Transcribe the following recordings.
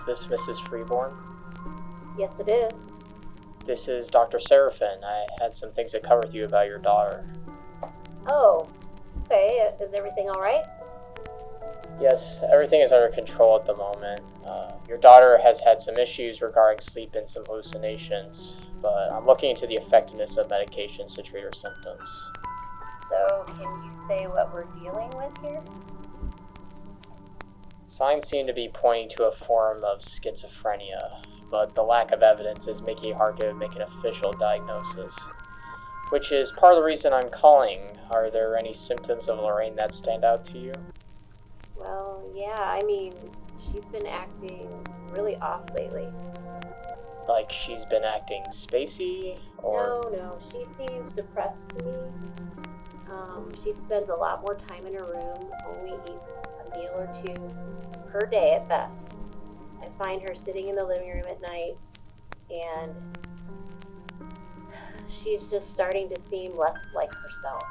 this Mrs. Freeborn? Yes, it is. This is Dr. Seraphin. I had some things to cover with you about your daughter. Oh, okay. Is everything all right? Yes, everything is under control at the moment. Your daughter has had some issues regarding sleep and some hallucinations, but I'm looking into the effectiveness of medications to treat her symptoms. So, can you say what we're dealing with here? Signs seem to be pointing to a form of schizophrenia, but the lack of evidence is making it hard to make an official diagnosis. Which is part of the reason I'm calling. Are there any symptoms of Lorraine that stand out to you? Well, yeah, she's been acting really off lately. Like she's been acting spacey, or... No, she seems depressed to me. She spends a lot more time in her room, only eats a meal or two per day at best. I find her sitting in the living room at night, and she's just starting to seem less like herself.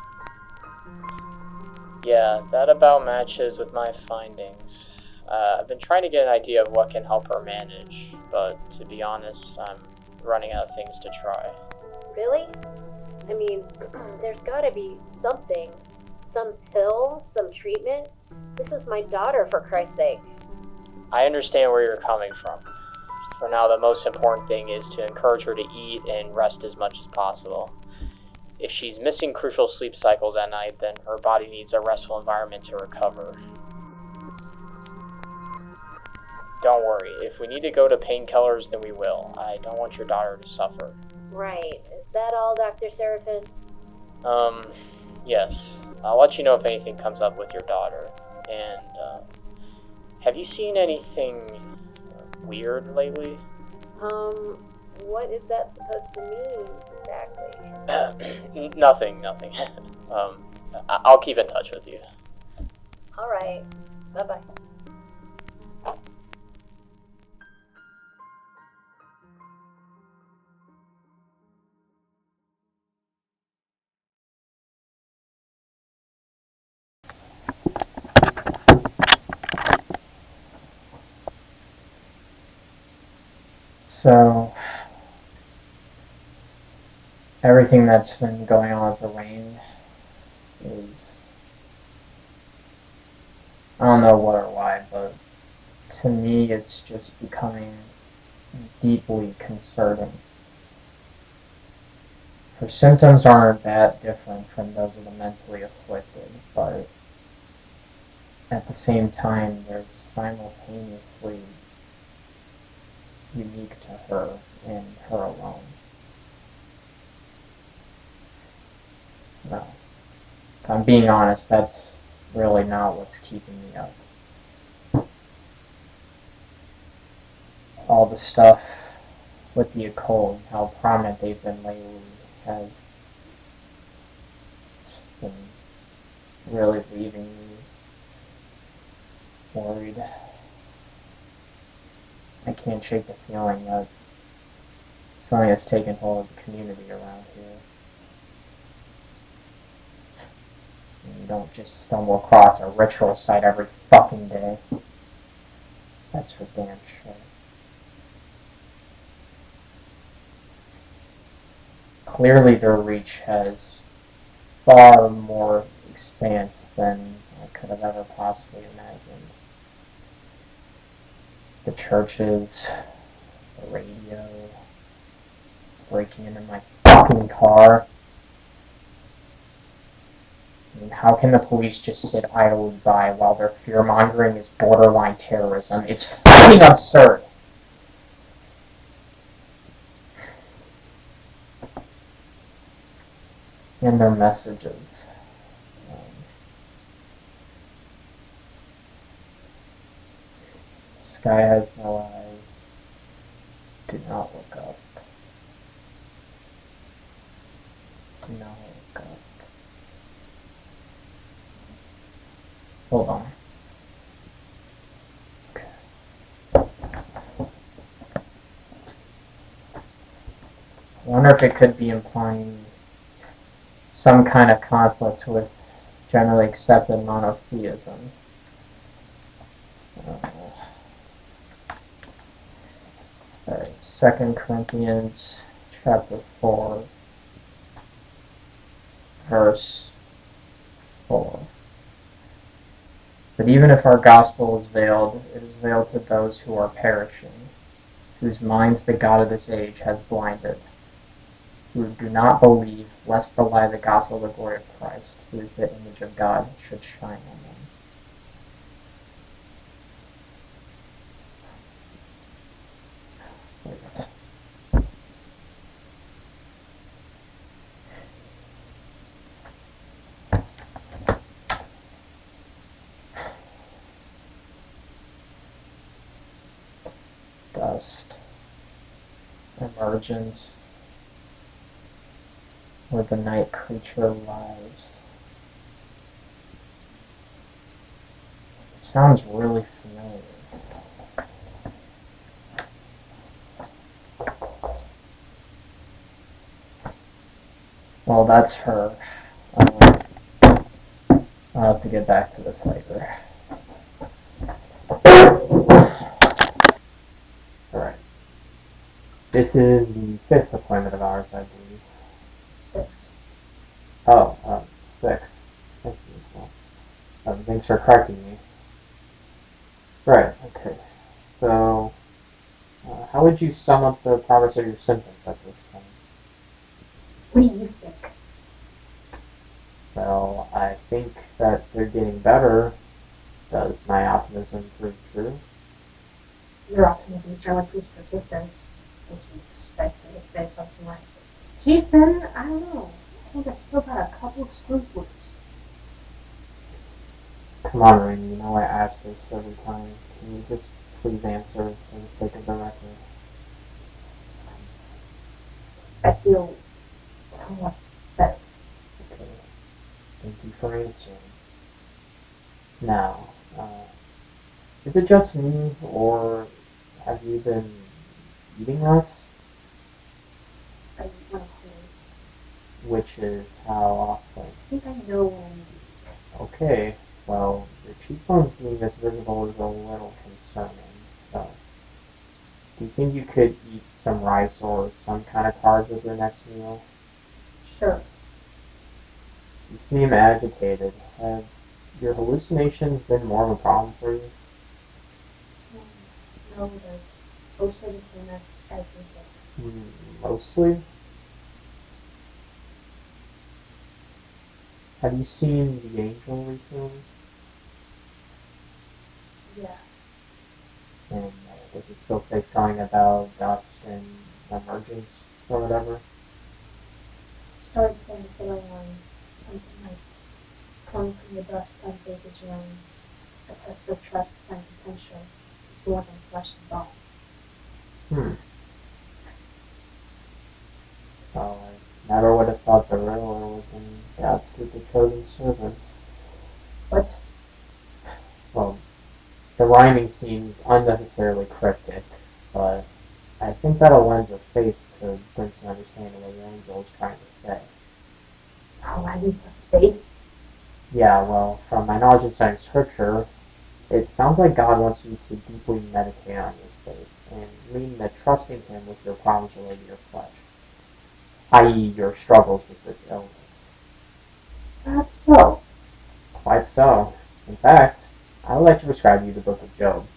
Yeah, that about matches with my findings. I've been trying to get an idea of what can help her manage, but to be honest, I'm running out of things to try. Really? There's gotta be something. Some pill, some treatment. This is my daughter, for Christ's sake. I understand where you're coming from. For now, the most important thing is to encourage her to eat and rest as much as possible. If she's missing crucial sleep cycles at night, then her body needs a restful environment to recover. Don't worry, if we need to go to painkillers, then we will. I don't want your daughter to suffer. Right. Is that all, Dr. Seraphin? Yes. I'll let you know if anything comes up with your daughter. And, have you seen anything weird lately? What is that supposed to mean, exactly? Nothing. I'll keep in touch with you. Alright. Bye-bye. So, everything that's been going on with Elaine is, I don't know what or why, but to me it's just becoming deeply concerning. Her symptoms aren't that different from those of the mentally afflicted, but at the same time they're simultaneously unique to her and her alone. No. If I'm being honest, that's really not what's keeping me up. All the stuff with the occult, how prominent they've been lately, has just been really leaving me worried. I can't shake the feeling that something has taken hold of the community around here. You don't just stumble across a ritual site every fucking day. That's for damn sure. Clearly their reach has far more expanse than I could have ever possibly imagined. The churches, the radio, breaking into my fucking car. How can the police just sit idly by while their fear-mongering is borderline terrorism? It's fucking absurd! And their messages. The sky has no eyes. Do not look up. Do not look up. Hold on. Okay. I wonder if it could be implying some kind of conflict with generally accepted monotheism. Alright, 2 Corinthians chapter 4, verse 4. But even if our gospel is veiled, it is veiled to those who are perishing, whose minds the God of this age has blinded, who do not believe, lest the light of the gospel of the glory of Christ, who is the image of God, should shine on them. Wait. Dust, emergence, where the night creature lies. It sounds really familiar. Well, that's her. I'll have to get back to this later. Alright. This is the 5th appointment of ours, I believe. 6. Oh, 6. I see. Well, thanks for correcting me. Right, okay. So, how would you sum up the progress of your symptoms at this point? What do you think? Well, I think that they're getting better. Does my optimism prove true? Your optimism certainly proves persistence. Would you expect me to say something like, gee, Ben, I don't know. I think I've still got a couple of screws loose. Come on, Rain, you know I ask this every time. Can you just please answer for the sake of the record? I feel somewhat better. Okay. Thank you for answering. Now, is it just me, or have you been eating less? I eat when I'm hungry. Which is how often? I think I know when I need to eat. Okay, well, your cheekbones being this visible is a little concerning, so do you think you could eat some rice or some kind of carbs with your next meal? Sure. You seem agitated. Have your hallucinations been more of a problem for you? No, they're mostly the same as they think. Mostly? Have you seen the angel recently? Yeah. And does it still say something about dust and emergence or whatever? Started saying something like coming from the dust and faith is your own. A test of trust and potential is more than flesh and bone. Well, I never would have thought the riddler was in God's group of chosen servants. What? Well, the rhyming seems unnecessarily cryptic, but I think that a lens of faith could bring some understanding of what your angel is trying to say. A lens of faith? Yeah, well, from my knowledge of studying scripture, it sounds like God wants you to deeply meditate on your faith, and mean that trusting Him with your problems related to your flesh, i.e. your struggles with this illness. Is that so? Quite so. In fact, I would like to prescribe you the book of Job.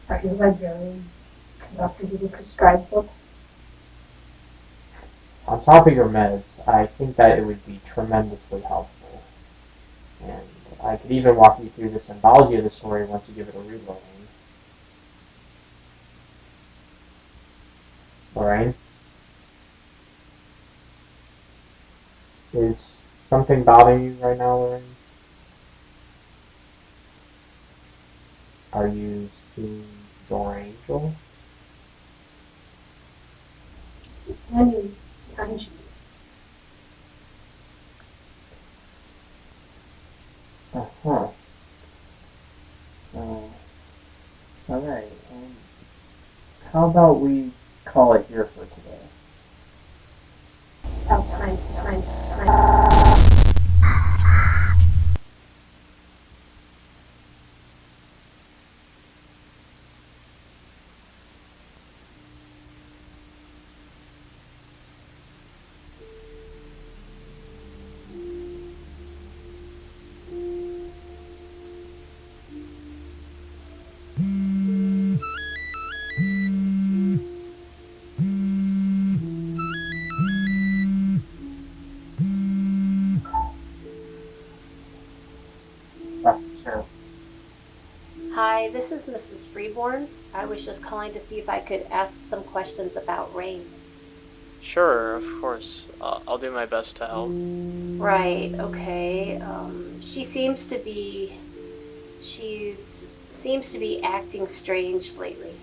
Are you a librarian? Conductor, do you prescribe books? On top of your meds, I think that it would be tremendously helpful. And I could even walk you through the symbology of the story once you give it a read, Lorraine. Lorraine? Is something bothering you right now, Lorraine? Are you seeing your angel? Standing behind you. Uh-huh. Alright. How about we call it here for today? About time. Or, Hi, this is Mrs. Freeborn. I was just calling to see if I could ask some questions about Rain. Sure, of course. I'll do my best to help. Right, okay. She seems to be acting strange lately.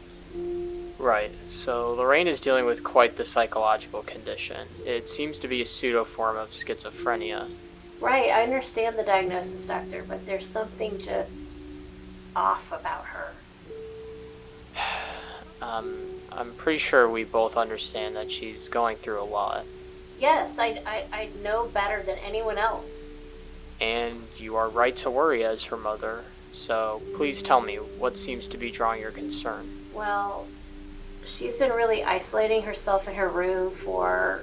Right, so Lorraine is dealing with quite the psychological condition. It seems to be a pseudo form of schizophrenia. Right, I understand the diagnosis, doctor, but there's something just off about her. I'm pretty sure we both understand that she's going through a lot. Yes, I know better than anyone else. And you are right to worry as her mother. So please tell me, what seems to be drawing your concern? Well, she's been really isolating herself in her room for,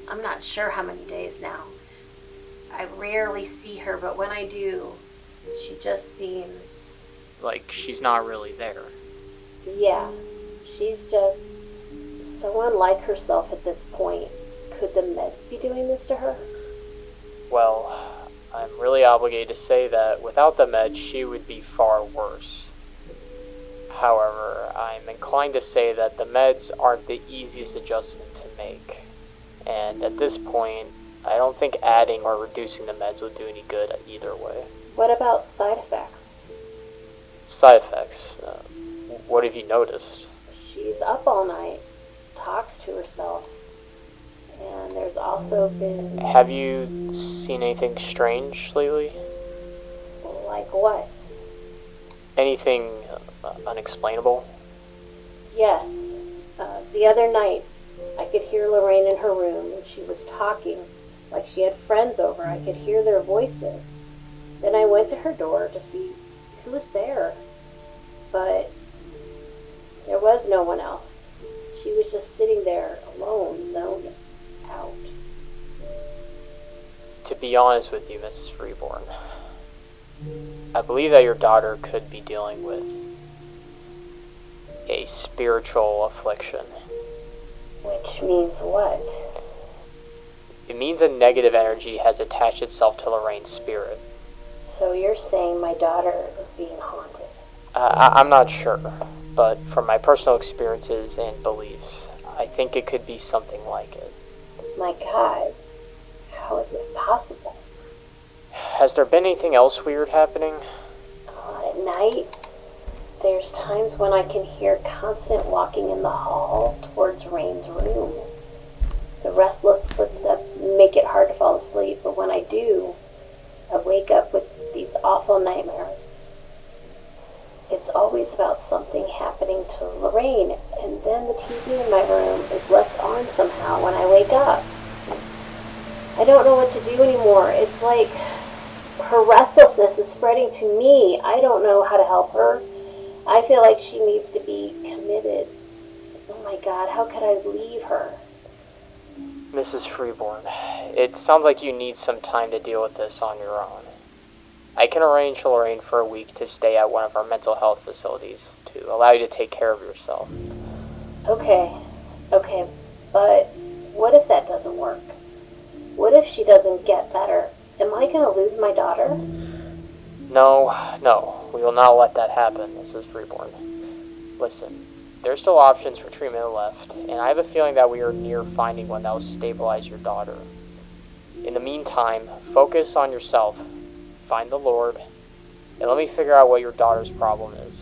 I'm not sure how many days now. I rarely see her, but when I do, she just seems... Like she's not really there. Yeah, she's just so unlike herself at this point. Could the meds be doing this to her? Well, I'm really obligated to say that without the meds, she would be far worse. However, I'm inclined to say that the meds aren't the easiest adjustment to make. And at this point, I don't think adding or reducing the meds will do any good either way. What about side effects? Side effects? What have you noticed? She's up all night, talks to herself, and there's also been... Have you seen anything strange lately? Like what? Anything unexplainable? Yes. The other night, I could hear Lorraine in her room, and she was talking like she had friends over. I could hear their voices. Then I went to her door to see who was there, but there was no one else. She was just sitting there alone, zoned out. To be honest with you, Mrs. Freeborn, I believe that your daughter could be dealing with a spiritual affliction. Which means what? It means a negative energy has attached itself to Lorraine's spirit. So you're saying my daughter is being haunted? I'm not sure, but from my personal experiences and beliefs, I think it could be something like it. My God, how is this possible? Has there been anything else weird happening? At night, there's times when I can hear constant walking in the hall towards Rain's room. The restless footsteps make it hard to fall asleep, but when I do, I wake up with these awful nightmares. It's always about something happening to Lorraine, and then the TV in my room is left on somehow when I wake up. I don't know what to do anymore. It's like her restlessness is spreading to me. I don't know how to help her. I feel like she needs to be committed. Oh my God, how could I leave her? Mrs. Freeborn, it sounds like you need some time to deal with this on your own. I can arrange for Lorraine for a week to stay at one of our mental health facilities to allow you to take care of yourself. Okay, but what if that doesn't work? What if she doesn't get better? Am I going to lose my daughter? No, we will not let that happen, Mrs. Freeborn. Listen, there's still options for treatment left, and I have a feeling that we are near finding one that will stabilize your daughter. In the meantime, focus on yourself, find the Lord, and let me figure out what your daughter's problem is.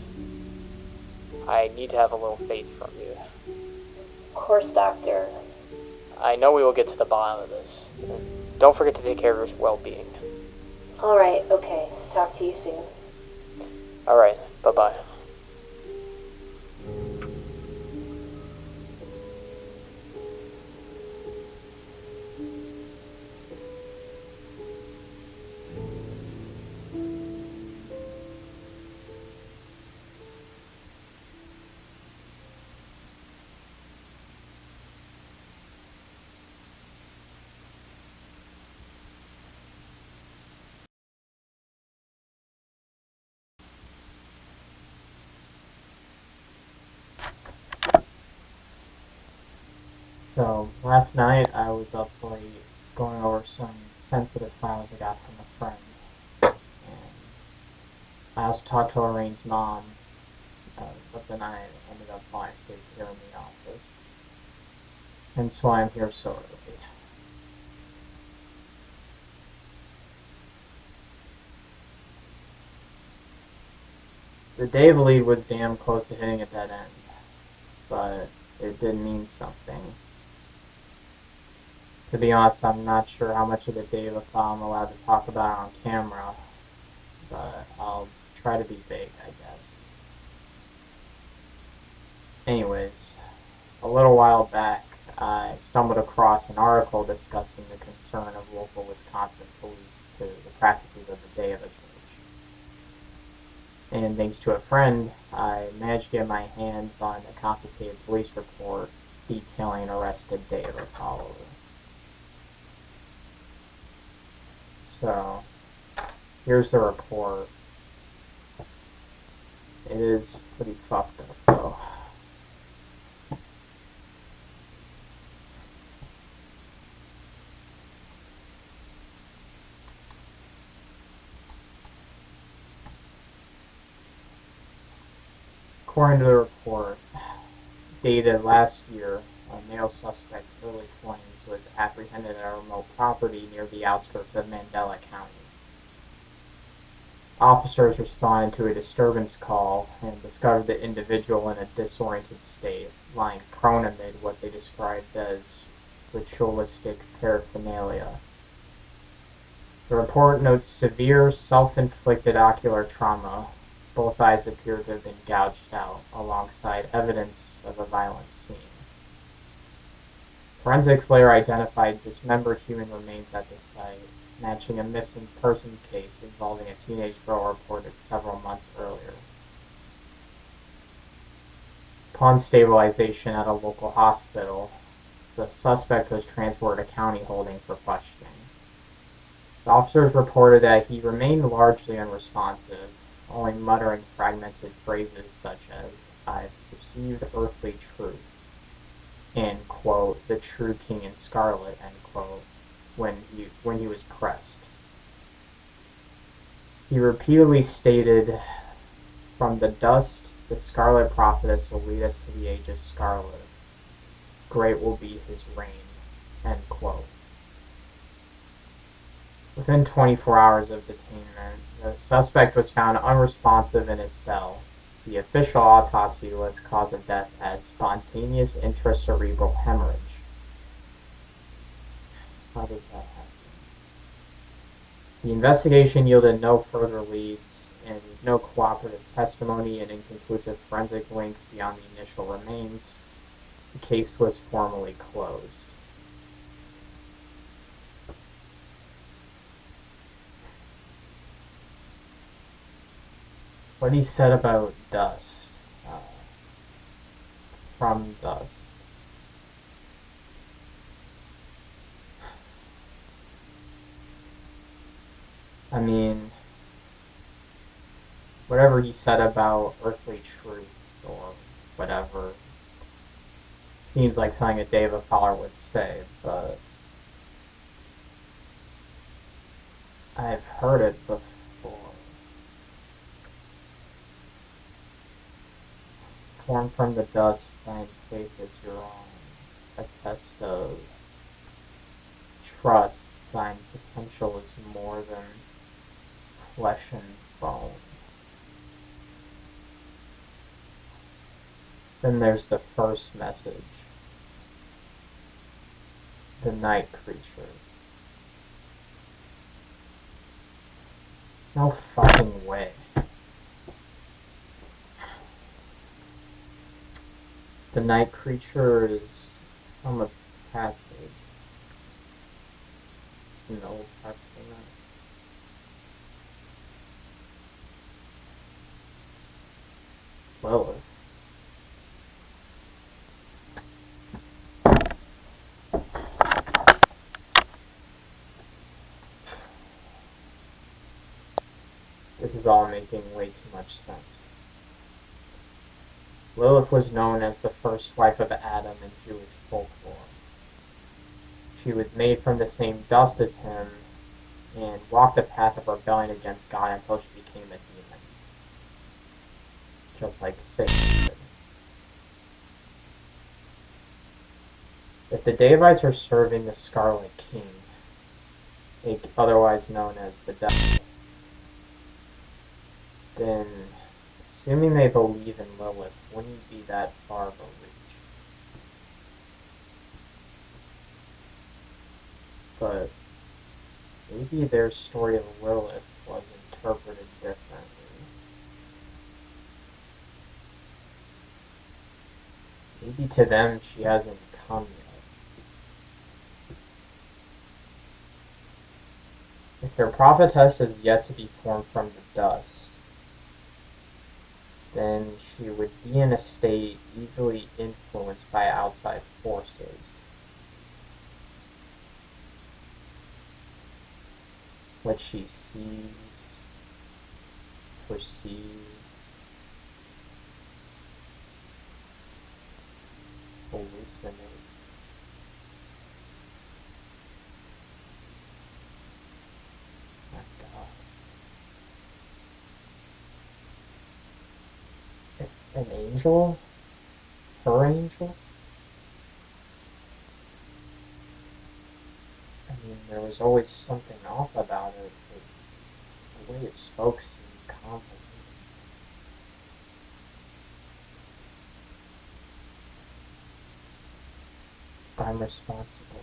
I need to have a little faith from you. Of course, doctor. I know we will get to the bottom of this. And don't forget to take care of your well-being. All right, okay. Talk to you soon. All right, bye-bye. so last night I was up late going over some sensitive files I got from a friend. And I also talked to Lorraine's mom, but then I ended up falling asleep here in the office. Hence why I'm here so early. The day of the lead was damn close to hitting a dead end, but it did mean something. To be honest, I'm not sure how much of the Dave I'm allowed to talk about on camera, but I'll try to be vague, I guess. Anyways, a little while back, I stumbled across an article discussing the concern of local Wisconsin police to the practices of the day of the church. And thanks to a friend, I managed to get my hands on a confiscated police report detailing an arrested day of a follower. So, here's the report. It is pretty fucked up, though. According to the report, dated last year, a male suspect, early 20s, was apprehended at a remote property near the outskirts of Mandela County. Officers responded to a disturbance call and discovered the individual in a disoriented state, lying prone amid what they described as ritualistic paraphernalia. The report notes severe self-inflicted ocular trauma. Both eyes appear to have been gouged out, alongside evidence of a violent scene. Forensics later identified dismembered human remains at the site, matching a missing person case involving a teenage girl reported several months earlier. Upon stabilization at a local hospital, the suspect was transferred to county holding for questioning. The officers reported that he remained largely unresponsive, only muttering fragmented phrases such as, "I've perceived earthly truth," and, quote, "the true king in scarlet," end quote, when he was pressed. He repeatedly stated, "From the dust, the scarlet prophetess will lead us to the age of scarlet. Great will be his reign," end quote. Within 24 hours of detainment, the suspect was found unresponsive in his cell. The official autopsy lists cause of death as spontaneous intracerebral hemorrhage. How does that happen? The investigation yielded no further leads, and with no cooperative testimony and inconclusive forensic links beyond the initial remains, the case was formally closed. What he said about dust, from dust. I mean, whatever he said about earthly truth or whatever seems like something a David Fowler would say, but I've heard it before. Formed from the dust, thine faith is your own. A test of trust, thine potential is more than flesh and bone. Then there's the first message. The night creature. No fucking way. The night creature is from a passage in the Old Testament. Lilith. This is all making way too much sense. Lilith was known as the first wife of Adam in Jewish folklore. She was made from the same dust as him and walked a path of rebellion against God until she became a demon. just like Satan did. If the Davites are serving the Scarlet King, otherwise known as the Devil, then assuming they believe in Lilith wouldn't be that far of a reach. But maybe their story of Lilith was interpreted differently. Maybe to them she hasn't come yet. If their prophetess is yet to be formed from the dust, then she would be in a state easily influenced by outside forces. What she sees, perceives, hallucinates. My God. An angel? Her angel? I mean, there was always something off about it, but the way it spoke seemed confident. I'm responsible.